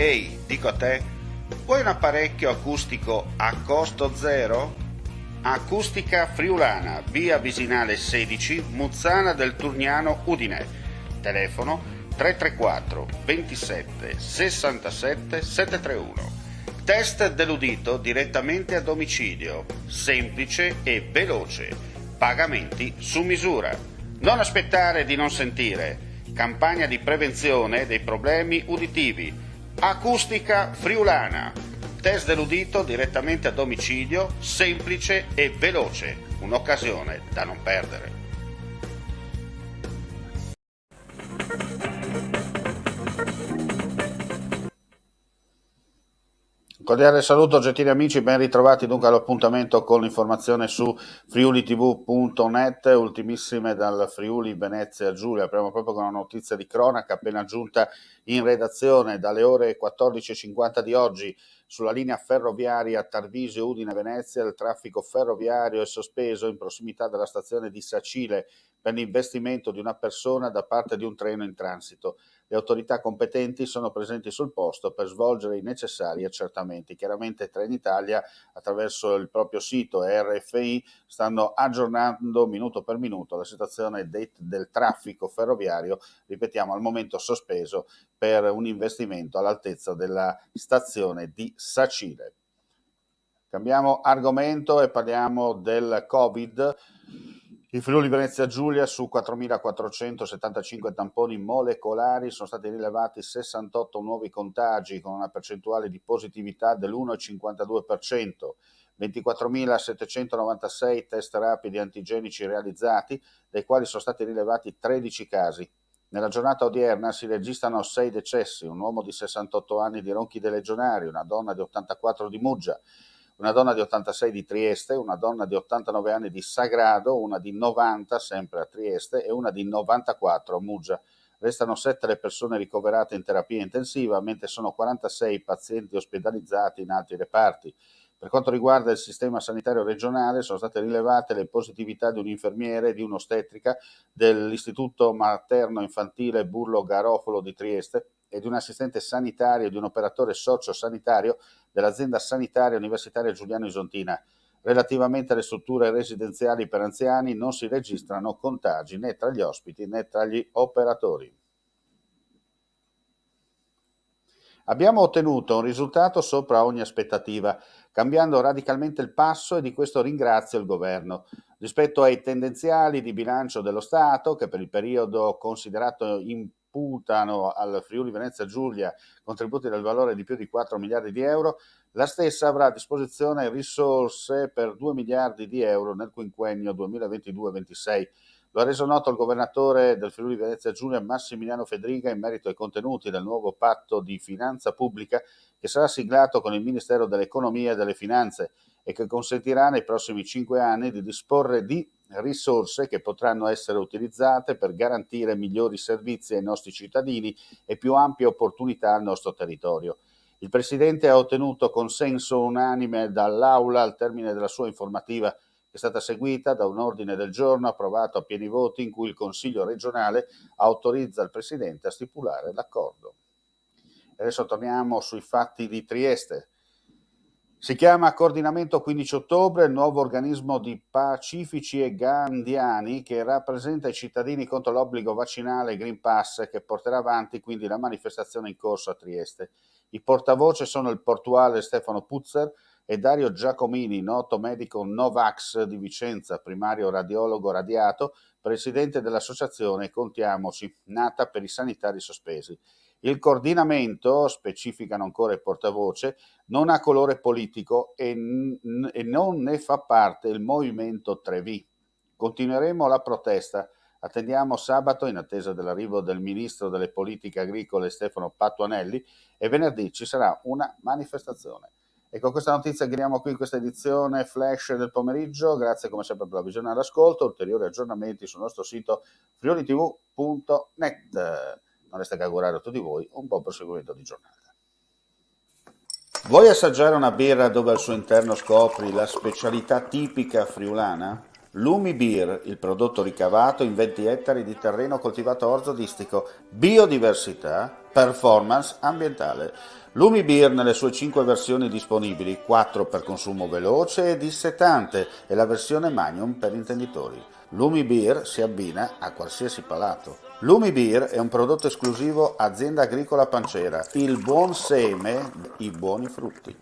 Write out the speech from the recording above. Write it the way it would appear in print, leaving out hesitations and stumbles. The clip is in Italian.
Ehi, dico a te, vuoi un apparecchio acustico a costo zero? Acustica Friulana, via Visinale 16, Muzzana del Turniano, Udine. Telefono 334 27 67 731. Test dell'udito direttamente a domicilio, semplice e veloce. Pagamenti su misura. Non aspettare di non sentire. Campagna di prevenzione dei problemi uditivi. Acustica Friulana. Test dell'udito direttamente a domicilio, semplice e veloce. Un'occasione da non perdere. Cordiale saluto gentili amici, ben ritrovati dunque all'appuntamento con l'informazione su friulitv.net, ultimissime dal Friuli Venezia Giulia. Apriamo proprio con una notizia di cronaca appena giunta in redazione dalle ore 14.50 di oggi. Sulla linea ferroviaria Tarvisio-Udine-Venezia il traffico ferroviario è sospeso in prossimità della stazione di Sacile per l'investimento di una persona da parte di un treno in transito. Le autorità competenti sono presenti sul posto per svolgere i necessari accertamenti. Chiaramente Trenitalia, attraverso il proprio sito e RFI, stanno aggiornando minuto per minuto la situazione del traffico ferroviario, ripetiamo, al momento sospeso per un investimento all'altezza della stazione di Sacile. Cambiamo argomento e parliamo del Covid. In Friuli Venezia Giulia su 4.475 tamponi molecolari sono stati rilevati 68 nuovi contagi con una percentuale di positività dell'1,52%, 24.796 test rapidi antigenici realizzati, dai quali sono stati rilevati 13 casi. Nella giornata odierna si registrano 6 decessi, un uomo di 68 anni di Ronchi dei Legionari, una donna di 84 di Muggia, una donna di 86 di Trieste, una donna di 89 anni di Sagrado, una di 90 sempre a Trieste e una di 94 a Muggia. Restano 7 le persone ricoverate in terapia intensiva, mentre sono 46 i pazienti ospedalizzati in altri reparti. Per quanto riguarda il sistema sanitario regionale, sono state rilevate le positività di un infermiere e di un'ostetrica dell'Istituto Materno Infantile Burlo Garofalo di Trieste e di un assistente sanitario e di un operatore socio-sanitario dell'azienda sanitaria universitaria Giuliano Isontina. Relativamente alle strutture residenziali per anziani non si registrano contagi né tra gli ospiti né tra gli operatori. Abbiamo ottenuto un risultato sopra ogni aspettativa, cambiando radicalmente il passo e di questo ringrazio il governo. Rispetto ai tendenziali di bilancio dello Stato, che per il periodo considerato imputano al Friuli Venezia Giulia contributi del valore di più di 4 miliardi di euro, la stessa avrà a disposizione risorse per 2 miliardi di euro nel quinquennio 2022-26. Lo ha reso noto il governatore del Friuli Venezia Giulia Massimiliano Fedriga in merito ai contenuti del nuovo patto di finanza pubblica che sarà siglato con il Ministero dell'Economia e delle Finanze e che consentirà nei prossimi 5 anni di disporre di risorse che potranno essere utilizzate per garantire migliori servizi ai nostri cittadini e più ampie opportunità al nostro territorio. Il Presidente ha ottenuto consenso unanime dall'Aula al termine della sua informativa, che è stata seguita da un ordine del giorno approvato a pieni voti in cui il Consiglio regionale autorizza il Presidente a stipulare l'accordo. Adesso torniamo sui fatti di Trieste. Si chiama Coordinamento 15 ottobre, il nuovo organismo di pacifici e gandhiani che rappresenta i cittadini contro l'obbligo vaccinale Green Pass, che porterà avanti quindi la manifestazione in corso a Trieste. I portavoce sono il portuale Stefano Puzzer e Dario Giacomini, noto medico Novax di Vicenza, primario radiologo radiato, presidente dell'associazione Contiamoci, nata per i sanitari sospesi. Il coordinamento, specificano ancora il portavoce, non ha colore politico e non ne fa parte il Movimento 3V. Continueremo la protesta. Attendiamo sabato, in attesa dell'arrivo del ministro delle politiche agricole Stefano Patuanelli, e venerdì ci sarà una manifestazione. E con questa notizia chiudiamo qui questa edizione flash del pomeriggio. Grazie come sempre per la visione e l'ascolto. Ulteriori aggiornamenti sul nostro sito friulitv.net. Non resta che augurare a tutti voi un buon proseguimento di giornata. Vuoi assaggiare una birra dove al suo interno scopri la specialità tipica friulana? Lumi Beer, il prodotto ricavato in 20 ettari di terreno coltivato orzodistico, biodiversità, performance ambientale. Lumi Beer nelle sue 5 versioni disponibili, 4 per consumo veloce e dissetante e la versione Magnum per intenditori. Lumi Beer si abbina a qualsiasi palato. Lumi Beer è un prodotto esclusivo Azienda Agricola Pancera, il buon seme, i buoni frutti.